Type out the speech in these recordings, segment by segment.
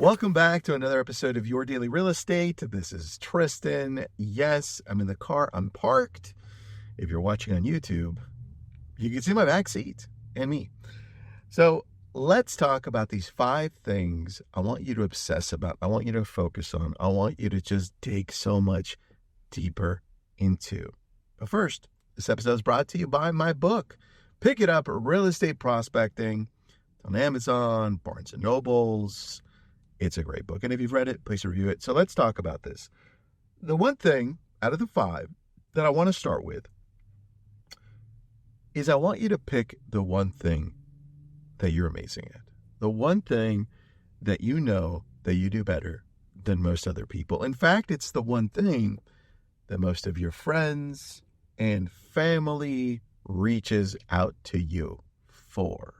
Welcome back to another episode of Your Daily Real Estate. This is Tristan. Yes, I'm in the car. I'm parked. If you're watching on YouTube, you can see my back seat and me. So let's talk about these 5 things I want you to obsess about. I want you to focus on. I want you to just dig so much deeper into. But first, this episode is brought to you by my book. Pick it up, Real Estate Prospecting. It's on Amazon, Barnes & Nobles. It's a great book. And if you've read it, please review it. So let's talk about this. The one thing out of the 5 that I want to start with is I want you to pick the one thing that you're amazing at. The one thing that you know that you do better than most other people. In fact, it's the one thing that most of your friends and family reaches out to you for.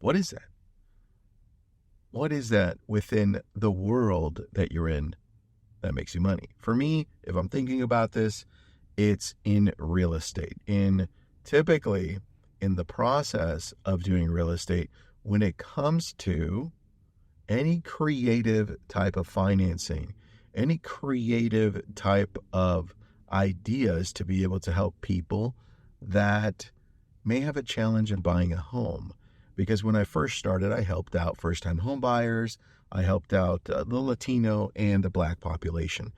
What is that? What is that within the world that you're in that makes you money? For me, if I'm thinking about this, it's in real estate. Typically in the process of doing real estate, when it comes to any creative type of financing, any creative type of ideas to be able to help people that may have a challenge in buying a home. Because when I first started, I helped out first-time home buyers. I helped out the Latino and the Black population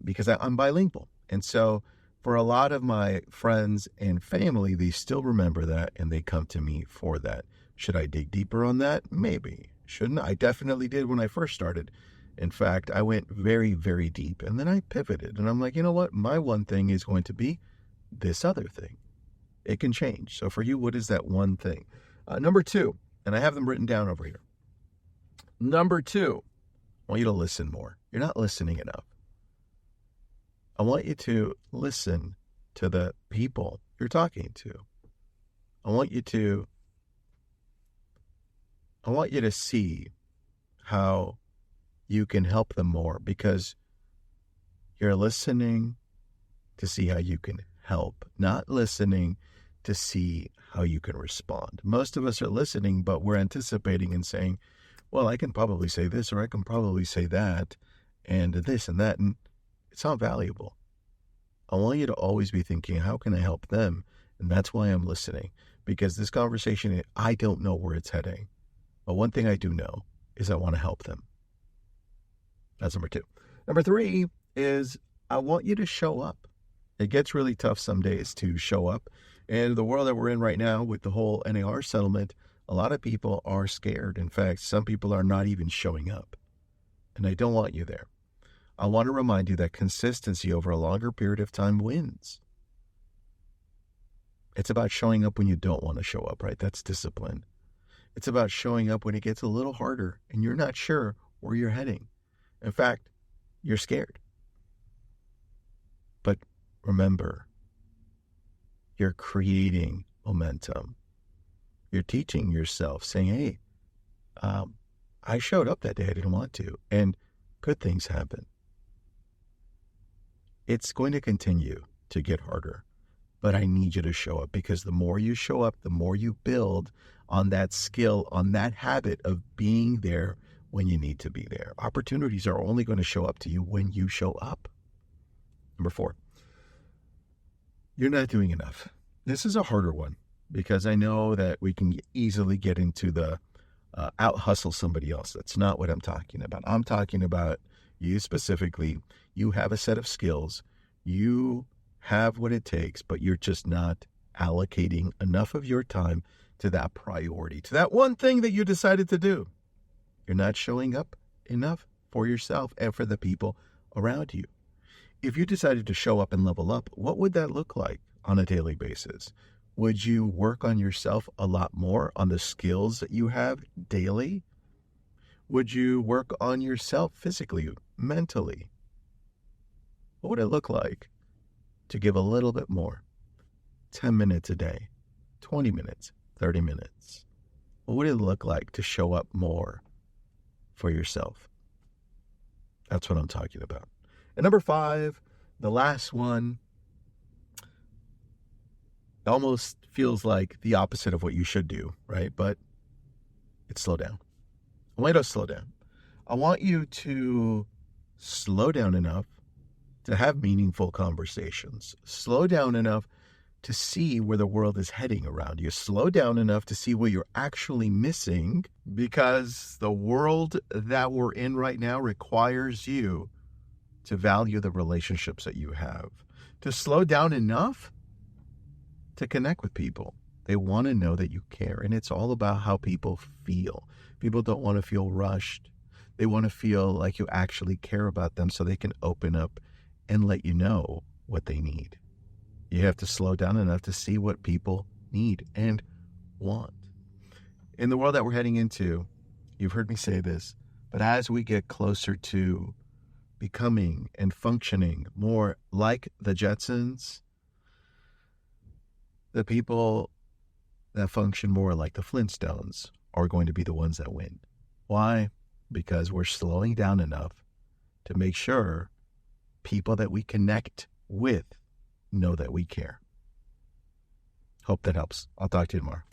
because I'm bilingual. And so for a lot of my friends and family, they still remember that and they come to me for that. Should I dig deeper on that? Maybe. Shouldn't I? I definitely did when I first started. In fact, I went very, very deep and then I pivoted and I'm like, you know what? My one thing is going to be this other thing. It can change. So for you, what is that one thing? Number 2, and I have them written down over here. Number 2, I want you to listen more. You're not listening enough. I want you to listen to the people you're talking to. I want you to see how you can help them more because you're listening to see how you can help, not listening to see how you can respond. Most of us are listening, but we're anticipating and saying, well, I can probably say this or I can probably say that and this and that, and it's not valuable. I want you to always be thinking, how can I help them? And that's why I'm listening, because this conversation, I don't know where it's heading. But one thing I do know is I want to help them. That's number 2. Number 3 is I want you to show up. It gets really tough some days to show up. And the world that we're in right now with the whole NAR settlement, a lot of people are scared. In fact, some people are not even showing up. And I don't want you there. I want to remind you that consistency over a longer period of time wins. It's about showing up when you don't want to show up, right? That's discipline. It's about showing up when it gets a little harder and you're not sure where you're heading. In fact, you're scared. But remember, you're creating momentum. You're teaching yourself, saying, hey, I showed up that day I didn't want to, and good things happen. It's going to continue to get harder, but I need you to show up because the more you show up, the more you build on that skill, on that habit of being there when you need to be there. Opportunities are only going to show up to you when you show up. Number 4. You're not doing enough. This is a harder one because I know that we can easily get into the out-hustle somebody else. That's not what I'm talking about. I'm talking about you specifically. You have a set of skills. You have what it takes, but you're just not allocating enough of your time to that priority, to that one thing that you decided to do. You're not showing up enough for yourself and for the people around you. If you decided to show up and level up, what would that look like on a daily basis? Would you work on yourself a lot more on the skills that you have daily? Would you work on yourself physically, mentally? What would it look like to give a little bit more? 10 minutes a day, 20 minutes, 30 minutes. What would it look like to show up more for yourself? That's what I'm talking about. And number 5, the last one, almost feels like the opposite of what you should do, right? But it's slow down. I want you to slow down. I want you to slow down enough to have meaningful conversations. Slow down enough to see where the world is heading around you. Slow down enough to see what you're actually missing, because the world that we're in right now requires you to value the relationships that you have, to slow down enough to connect with people. They want to know that you care, and it's all about how people feel. People don't want to feel rushed. They want to feel like you actually care about them so they can open up and let you know what they need. You have to slow down enough to see what people need and want. In the world that we're heading into, you've heard me say this, but as we get closer to becoming and functioning more like the Jetsons, the people that function more like the Flintstones are going to be the ones that win. Why? Because we're slowing down enough to make sure people that we connect with know that we care. Hope that helps. I'll talk to you tomorrow.